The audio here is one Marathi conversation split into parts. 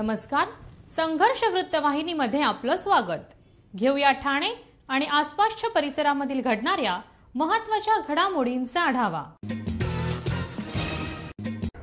नमस्कार. संघर्ष वृत्तवाहिनीमध्ये आपलं स्वागत. घेऊया ठाणे आणि आसपासच्या परिसरामधील घडणाऱ्या महत्त्वाच्या घडामोडींचा आढावा.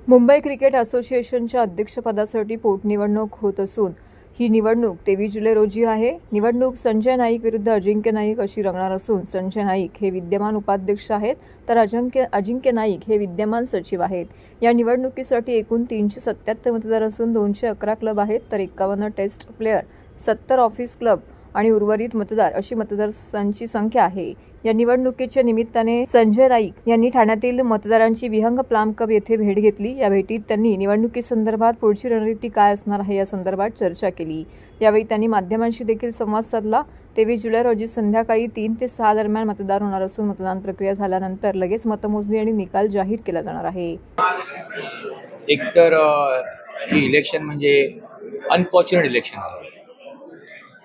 मुंबई क्रिकेट असोसिएशनच्या अध्यक्षपदासाठी पोटनिवडणूक होत असून ही निवडणूक 23 जुलै रोजी आहे. निवडणूक संजय नाईक विरुद्ध अजिंक्य नाईक अशी रंगणार असून संजय नाईक हे विद्यमान उपाध्यक्ष आहेत तर अजिंक्य नाईक हे विद्यमान सचिव आहेत. या निवडणुकीसाठी एकूण 377 मतदार असून 211 क्लब आहेत तर 51 टेस्ट प्लेयर, 70 ऑफिस क्लब आणि उर्वरित मतदार अशी मतदारांची संख्या आहे. या निवडणुकीच्या निमित्ताने संजय नाईक यांनी ठाण्यातील मतदारांची विहंग प्लाम क्लब येथे भेट घेतली. या भेटीत त्यांनी निवडणुकीसंदर्भात पुढची रणनीती काय असणार आहे या संदर्भात चर्चा केली. यावेळी त्यांनी माध्यमांशी देखील संवाद साधला. 23 जुलै रोजी संध्याकाळी 3 ते 6 दरम्यान मतदान होणार असून मतदान प्रक्रिया झाल्यानंतर लगेच मतमोजणी आणि निकाल जाहीर केला जाणार आहे. एकतर ही इलेक्शन म्हणजे अनफॉर्च्युनेट इलेक्शन आहे.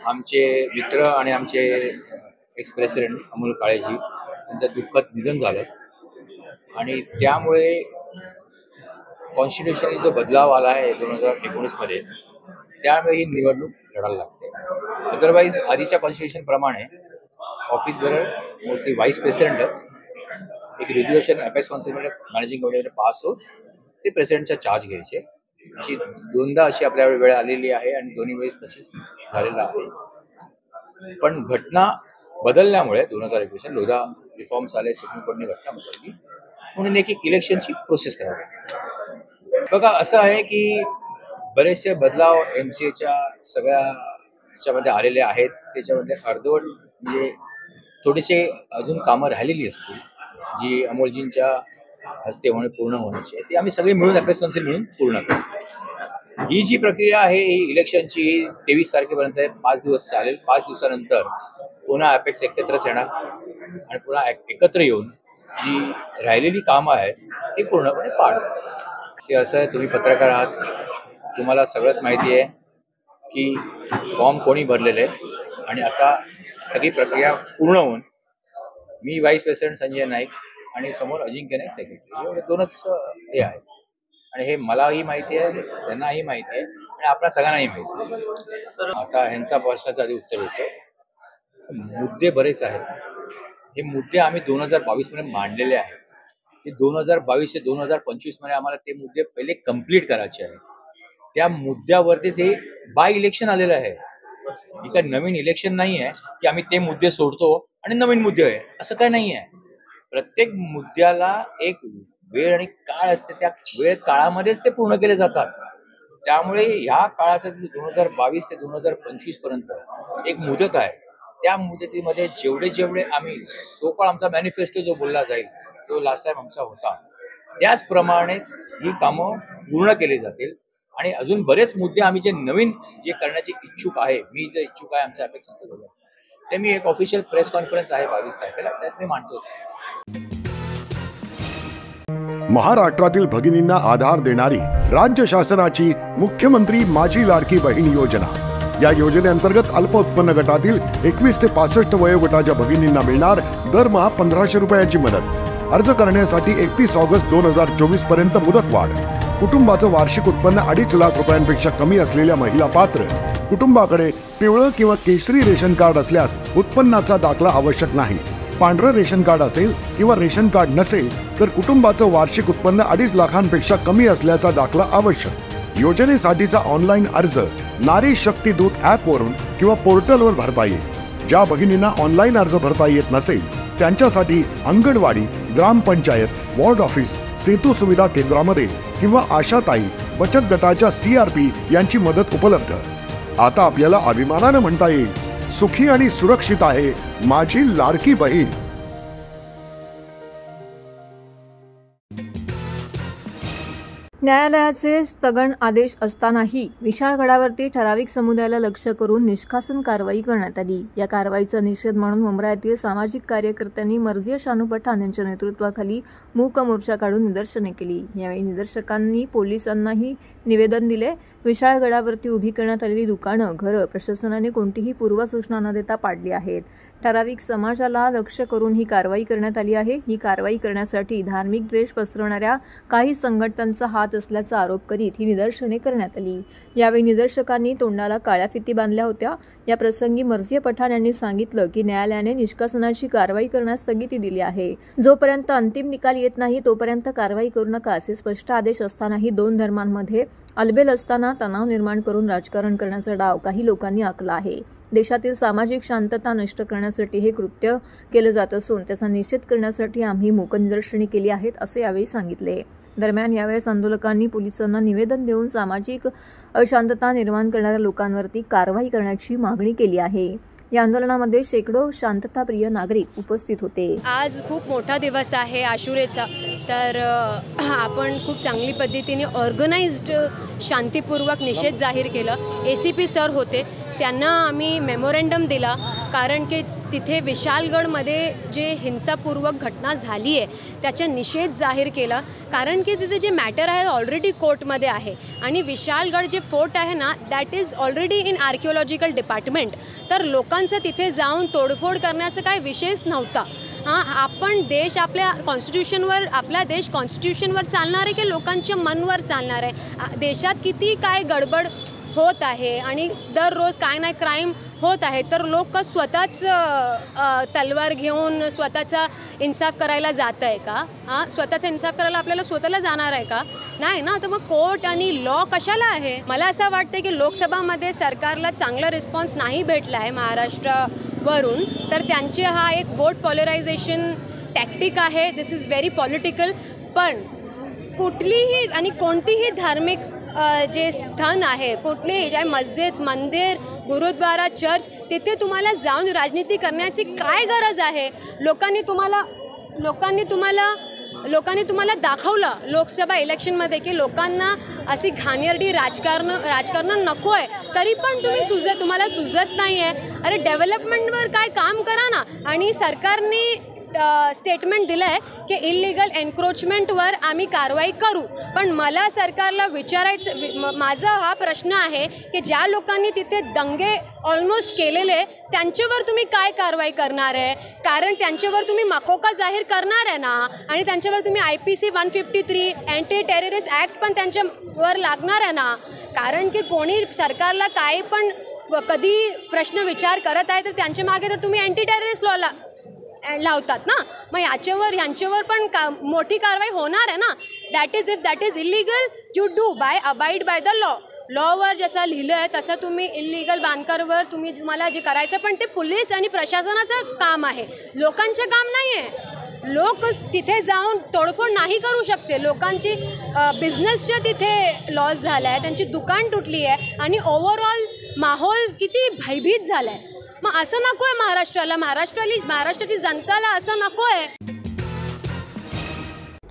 आमचे मित्र आणि आमचे एक्स प्रेसिडेंट अमोल काळेजी यांचं दुःखद निधन झालं आणि त्यामुळे कॉन्स्टिट्यूशनल जो बदलाव आला आहे 2019मध्ये त्यामुळे ही निवडणूक लढायला लागते. अदरवाईज आधीच्या कॉन्स्टिट्यूशनप्रमाणे ऑफिस बेअरर मोस्टली व्हाईस प्रेसिडेंटच एक रेझोल्युशन अपेक्स काउन्सिलमध्ये मॅनेजिंग कमिटीमध्ये पास होत ते प्रेसिडेंटचा चार्ज घ्यायचे. अशी दोनदा अशी आपल्या वेळ आलेली आहे आणि दोन्ही वेळेस तशीच झालेलं आहे. पण घटना बदलल्यामुळे 2021 लोधा रिफॉर्म्स आले, सुप्रीम कोर्टने घटना बदलली म्हणून एक इलेक्शनची प्रोसेस करावी. बघा असं आहे की बरेचसे बदलाव MCAच्या सगळ्या ह्याच्यामध्ये आलेले आहेत. त्याच्यामध्ये अर्धवट म्हणजे थोडेसे अजून कामं राहिलेली असतील जी अमोलजींच्या हस्ते पूर्ण होण्याची ते आम्ही सगळे मिळून अपेक्स काउन्सिल मिळून पूर्ण करू. ही जी प्रक्रिया आहे ही इलेक्शनची 23 तारखेपर्यंत आहे. 5 दिवस चालेल. 5 दिवसानंतर पुन्हा अपेक्स एकत्रच येणार आणि पुन्हा एकत्र येऊन जी राहिलेली कामं आहेत ती पूर्णपणे पार. हे असं आहे, तुम्ही पत्रकार आहात, तुम्हाला सगळंच माहिती आहे की फॉर्म कोणी भरलेले आहे आणि आता सगळी प्रक्रिया पूर्ण होऊन मी व्हाईस प्रेसिडेंट संजय नाईक आणि समोर अजिंक्य नाईक सेक्रेटरी एवढे दोनच हे आहेत आणि हे मलाही माहिती आहे, त्यांनाही माहिती आहे आणि आपल्या सगळ्यांनाही माहिती आहे. आता ह्यांचा प्रश्नाचं आधी उत्तर होतं. मुद्दे बरेच आहेत. हे मुद्दे आम्ही 2022 मध्ये मांडलेले आहेत. ते 2022 ते 2025 मध्ये आम्हाला ते मुद्दे पहिले कंप्लीट करायचे आहेत. त्या मुद्द्यावरतीच हे बाय इलेक्शन आलेलं आहे. इथं नवीन इलेक्शन नाही आहे की आम्ही ते मुद्दे सोडतो आणि नवीन मुद्दे आहे असं काय नाही आहे. प्रत्येक मुद्द्याला एक वेळ आणि काळ असते. त्या वेळ काळामध्येच ते पूर्ण केले जातात. त्यामुळे या काळाचं 2022 ते 2025 पर्यंत एक मुदत आहे. त्या मुदतीमध्ये जेवढे आम्ही सोकॉल आमचा मॅनिफेस्टो जो बोलला जाईल तो लास्ट टाइम आमचा होता त्याचप्रमाणे ही कामं पूर्ण केली जातील आणि अजून बरेच मुद्दे आम्ही जे नवीन जे करण्याचे इच्छुक आहे, मी जे इच्छुक आहे आमच्या अपेक्षा ते मी एक ऑफिशियल प्रेस कॉन्फरन्स आहे 22 तारखेला त्यात मी मांडतो. महाराष्ट्रातील भगिनींना आधार देणारी राज्य शासनाची मुख्यमंत्री माझी लाडकी बहीण योजना. या योजनेअंतर्गत अल्प उत्पन्न गटातील 21 ते 65 वयोगटाच्या भगिनींना मिळणार दरमहा 1500 रुपयाची मदत. अर्ज करण्यासाठी 31 ऑगस्ट 2024 पर्यंत मुदतवाढ. कुटुंबाचं वार्षिक उत्पन्न 2.5 लाख रुपयांपेक्षा कमी असलेल्या महिला पात्र. कुटुंबाकडे पिवळं किंवा केशरी रेशन कार्ड असल्यास उत्पन्नाचा दाखला आवश्यक नाही. पांढरं रेशन कार्ड असेल किंवा रेशन कार्ड नसेल तर कुटुंबाचं वार्षिक उत्पन्न 2.5 लाखांपेक्षा कमी असल्याचा दाखला आवश्यक. योजनेसाठीचा ऑनलाईन अर्ज नारी शक्ती दूत ॲपवरून किंवा पोर्टलवर भरता येईल. ज्या भगिनींना ऑनलाईन अर्ज भरता येत नसेल त्यांच्यासाठी अंगणवाडी, ग्रामपंचायत, वॉर्ड ऑफिस, सेतू सुविधा केंद्रामध्ये किंवा आशाताई बचत गटाच्या CRP यांची मदत उपलब्ध. आता आपल्याला अभिमानानं म्हणता येईल, सुखी आणि सुरक्षित आहे माझी लाडकी बहीण. न्यायालयाचे स्थगन आदेश असतानाही विशाळगडावरती ठराविक समुदायाला लक्ष्य करून निष्कासन कारवाई करण्यात आली. या कारवाईचा निषेध म्हणून मुंब्रा सामाजिक कार्यकर्त्यांनी मर्जिया शानू पठाण यांच्या नेतृत्वाखाली मूक मोर्चा काढून निदर्शने केली. यावेळी निदर्शकांनी पोलिसांनाही निवेदन दिले. विशाळगडावरती उभी करण्यात आलेली दुकानं, घरं प्रशासनाने कोणतीही पूर्वसूचना न देता पाडली आहेत. ठराविक समाजाला लक्ष्य करून ही कारवाई करण्यात आली आहे. ही कारवाई करण्यासाठी धार्मिक द्वेष पसरवणाऱ्या काही संघटनांचा हात असल्याचा आरोप करीत ही निदर्शने करण्यात आली. यावेळी निदर्शकांनी तोंडाला काळ्या फिती बांधल्या होत्या. या प्रसंगी मर्जिए पठाण यांनी सांगितलं की न्यायालयाने निष्कासनाची कारवाई करण्यास स्थगिती दिली आहे. जोपर्यंत अंतिम निकाल येत नाही तोपर्यंत कारवाई करू नका असे स्पष्ट आदेश असतानाही दोन धर्मांमध्ये अलबेल असताना तणाव निर्माण करून राजकारण करण्याचा डाव काही लोकांनी आखला आहे. देशातील सामाजिक शांतता नष्ट करण्यासाठी हे कृत्य केलं जात असून त्याचा निषेध करण्यासाठी आम्ही मूक निदर्शने केली आहेत असे यावेळी सांगितले. दरम्यान यावेळेस आंदोलकांनी पोलिसांना निवेदन देऊन सामाजिक अशांतता निर्माण करणाऱ्या लोकांवरती कारवाई करण्याची मागणी केली आहे. या आंदोलनामध्ये शेकडो शांतताप्रिय नागरिक उपस्थित होते. आज खूप मोठा दिवस आहे आशुरेचा, तर आपण खूप चांगली पद्धतीने ऑर्गनाइज्ड शांतीपूर्वक निषेध जाहीर केला. ACP सर होते, त्यांना आम्ही मेमोरंडम दिला, कारण की तिथे विशालगडमध्ये जे हिंसापूर्वक घटना झाली आहे त्याचा निषेध जाहीर केला. कारण की तिथे जे मॅटर आहे ऑलरेडी कोर्टमध्ये आहे आणि विशालगड जे फोर्ट आहे ना that is already in archaeological department. तर लोकांचं तिथे जाऊन तोडफोड करण्याचा काही विषयच नव्हता. आपण देश आपल्या कॉन्स्टिट्यूशनवर, आपला देश कॉन्स्टिट्यूशनवर चालणार आहे की लोकांच्या मनवर चालणार आहे. देशात किती काय गडबड होत आहे आणि दररोज काय नाही क्राईम होत आहे, तर लोक स्वतःच तलवार घेऊन स्वतःचा इन्साफ करायला जात आहे का? स्वतःचा इन्साफ करायला आपल्याला स्वतःला जाणार आहे का? नाही ना. तर मग कोर्ट आणि लॉ कशाला आहे? मला असं वाटतं की लोकसभामध्ये सरकारला चांगला रिस्पॉन्स नाही भेटला आहे महाराष्ट्रावरून, तर त्यांचे हा एक वोट पॉलरायझेशन टॅक्टिक आहे. दिस इज व्हेरी पॉलिटिकल. पण कुठलीही आणि कोणतीही धार्मिक जे स्थान आहे, कुठलीही जे मस्जिद, मंदिर, गुरुद्वारा, चर्च, तिथे तुम्हाला जाऊन राजनीती करण्याची काय गरज आहे? लोकांनी तुम्हाला दाखवलं लोकसभा इलेक्शनमध्ये की लोकांना अशी घाणेरडी राजकारण नको आहे, तरी पण तुम्हाला सुचत नाही आहे. अरे डेव्हलपमेंटवर काय काम करा ना. आणि सरकारने स्टेटमेंट दिलं आहे की इलिगल एन्क्रोचमेंटवर आम्ही कारवाई करू. पण मला सरकारला विचारायचं, माझा हा प्रश्न आहे की ज्या लोकांनी तिथे दंगे ऑलमोस्ट केलेले त्यांच्यावर तुम्ही काय कारवाई करणार आहे? कारण त्यांच्यावर तुम्ही माकोका जाहीर करणार आहे ना, आणि त्यांच्यावर तुम्ही IPC 153 अँटी टेररिस्ट ॲक्ट पण त्यांच्यावर लागणार आहे ना. कारण की कोणी सरकारला काय पण कधी प्रश्न विचार करत आहे तर त्यांच्या मागे तर तुम्ही अँटी टेररिस्ट लॉ लावतात ना. मग यांच्यावर पण मोठी कारवाई होणार आहे ना. That is if that is illegal you do abide by the law. Lower जसं लिहिलं आहे तसं तुम्ही इलिगल बांधकामवर तुम्हाला जे करायचं, पण ते पोलीस आणि प्रशासनाचं काम आहे, लोकांचं काम नाही आहे. लोक तिथे जाऊन तोडफोड नाही करू शकते. लोकांची बिझनेसच्या तिथे लॉस झाला आहे, त्यांची दुकान तुटली आहे आणि ओव्हरऑल माहोल किती भयभीत झाला आहे. मग असं नको आहे महाराष्ट्राला, महाराष्ट्राची जनताला असं नको आहे.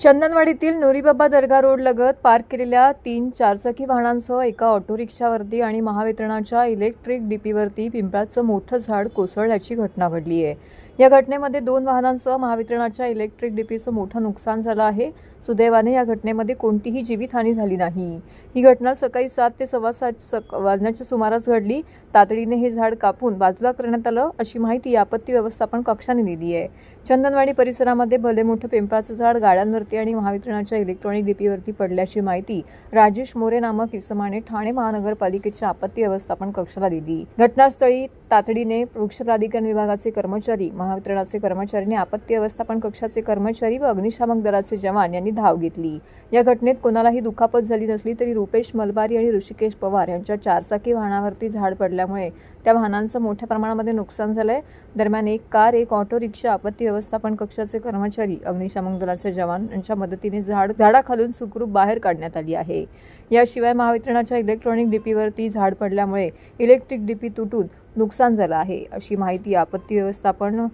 चंदनवाडीतील नुरीबाबा दर्गा रोड लगत पार्क केलेल्या 3 चारचाकी वाहनांसह एका ऑटो रिक्षावरती आणि महावितरणाच्या इलेक्ट्रिक डीपीवरती पिंपळाचं मोठं झाड कोसळल्याची घटना घडली आहे. या घटनेमध्ये 2 वाहनांसह महावितरणाच्या इलेक्ट्रिक डीपीचं मोठं नुकसान झालं आहे. सुदैवाने या घटनेमध्ये कोणतीही जीवितहानी झाली नाही. ही घटना सकाळी 7 ते 7:15 वाजण्याच्या सुमारास घडली. तातडीने हे झाड कापून बाजूला करण्यात आलं अशी माहिती आपत्ती व्यवस्थापन कक्षाने दिली आहे. चंदनवाडी परिसरामध्ये भले मोठं पिंपळाचं झाड गाड्यांवरती आणि महावितरणाच्या इलेक्ट्रॉनिक डीपीवरती पडल्याची माहिती राजेश मोरे नामक इसमाने ठाणे महानगरपालिकेच्या आपत्ती व्यवस्थापन कक्षाला दिली. घटनास्थळी तातडीने वृक्ष प्राधिकरण विभागाचे कर्मचारी, महावितरणाचे कर्मचारी, आपत्ती व्यवस्थापन कक्षाचे कर्मचारी व अग्निशामक दलाचे जवान यांनी धाव घेतली. या घटनेत कोणालाही दुखापत झाली नसली तरी रुपेश मलबारी आणि ऋषिकेश पवार यांच्या चारचाकी वाहनावरती झाड पडल्यामुळे त्या वाहनांचं मोठ्या प्रमाणामध्ये नुकसान झालंय. दरम्यान एक कार, एक ऑटो रिक्षा आपत्ती व्यवस्थापन कक्षाचे कर्मचारी, अग्निशामक दलाचे जवान यांच्या मदतीने झाडाखालून सुखरूप बाहेर काढण्यात आली आहे. याशिवाय महावितरणाच्या इलेक्ट्रॉनिक डीपीवरती झाड पडल्यामुळे इलेक्ट्रिक डीपी तुटून नुकसान झालं आहे अशी माहिती आपत्ती व्यवस्थापन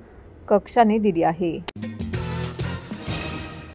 कक्षाने दिली आहे.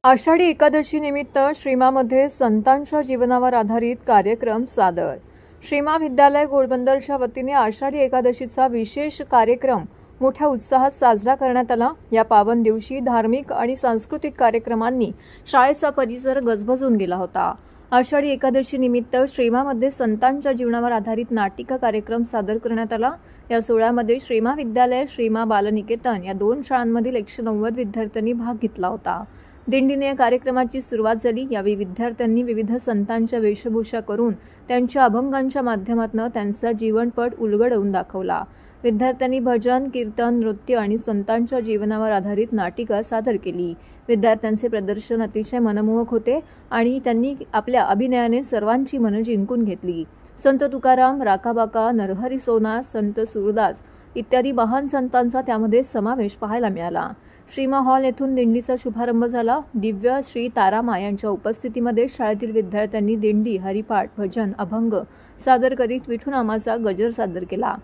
आषाढी एकादशी निमित्त श्रीमामध्ये संतांच्या जीवनावर आधारित कार्यक्रम सादर. श्रीमा विद्यालय घोडबंदरच्या वतीने आषाढी एकादशीचा विशेष कार्यक्रम मोठ्या उत्साहात साजरा करण्यात आला. या पावन दिवशी धार्मिक आणि सांस्कृतिक कार्यक्रमांनी शाळेचा परिसर गजबजून गेला होता. आषाढी एकादशी निमित्त श्रीमामध्ये संतांच्या जीवनावर आधारित नाटिका कार्यक्रम सादर करण्यात आला। या सोहळ्यामध्ये श्रीमा विद्यालय, श्रीमा बालनिकेतन या 2 शाळांमधील 190 विद्यार्थ्यांनी भाग घेतला होता। दिंडीने या कार्यक्रमाची सुरुवात झाली। यावेळी विद्यार्थ्यांनी विविध संतांच्या वेशभूषा करून त्यांच्या अभंगांच्या माध्यमातून त्यांचा जीवनपट उलगडवून दाखवला। विद्यार्थ्यांनी भजन, कीर्तन, नृत्य आणि संतांच्या जीवनावर आधारित नाटिका सादर केली। विद्यार्थ्यांचे प्रदर्शन अतिशय मनमोहक होते आणि त्यांनी आपल्या अभिनयाने सर्वांची मनं जिंकून घेतली। संत तुकाराम, राखाबाका, नरहरी सोनार, संत सूरदास इत्यादी महान संतांचा त्यामध्ये समावेश पाहायला मिळाला। श्रीमा हॉल येथून दिंडीचा शुभारंभ झाला। दिव्य श्री तारामा यांच्या उपस्थितीमध्ये शाळेतील विद्यार्थ्यांनी दिंडी, हरिपाठ, भजन, अभंग सादर करीत विठुनामाचा गजर सादर केला।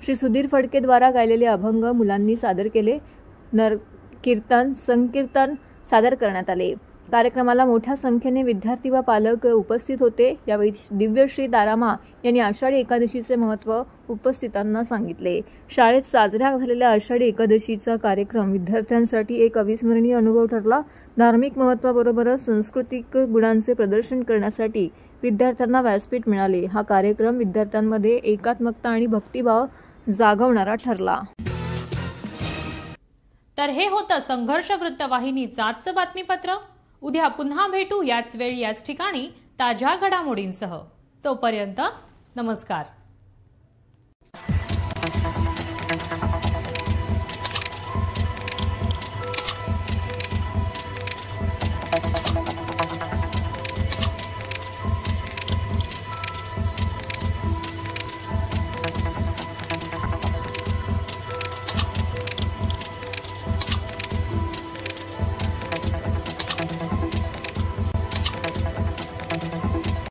श्री सुधीर फडकेद्वारा गायलेले अभंग मुलांनी सादर केले। कीर्तन, संकीर्तन सादर करण्यात आले। कार्यक्रमाला मोठ्या संख्येने विद्यार्थी व पालक उपस्थित होते। यावेळी दिव्य श्री तारामा यांनी आषाढी एकादशीचे महत्त्व उपस्थितांना सांगितले। शाळेत साजऱ्या झालेल्या आषाढी एकादशीचा कार्यक्रम विद्यार्थ्यांसाठी एक अविस्मरणीय अनुभव ठरला। धार्मिक महत्त्वाबरोबरच सांस्कृतिक गुणांचे प्रदर्शन करण्यासाठी विद्यार्थ्यांना व्यासपीठ मिळाले। हा कार्यक्रम विद्यार्थ्यांमध्ये एकात्मकता आणि भक्तिभाव जागवणारा ठरला। तर हे होतं संघर्ष वृत्तवाहिनीचं आजचं बातमीपत्र। उद्या पुन्हा भेटू याच वेळी याच ठिकाणी ताज्या घडामोडींसह। तोपर्यंत नमस्कार।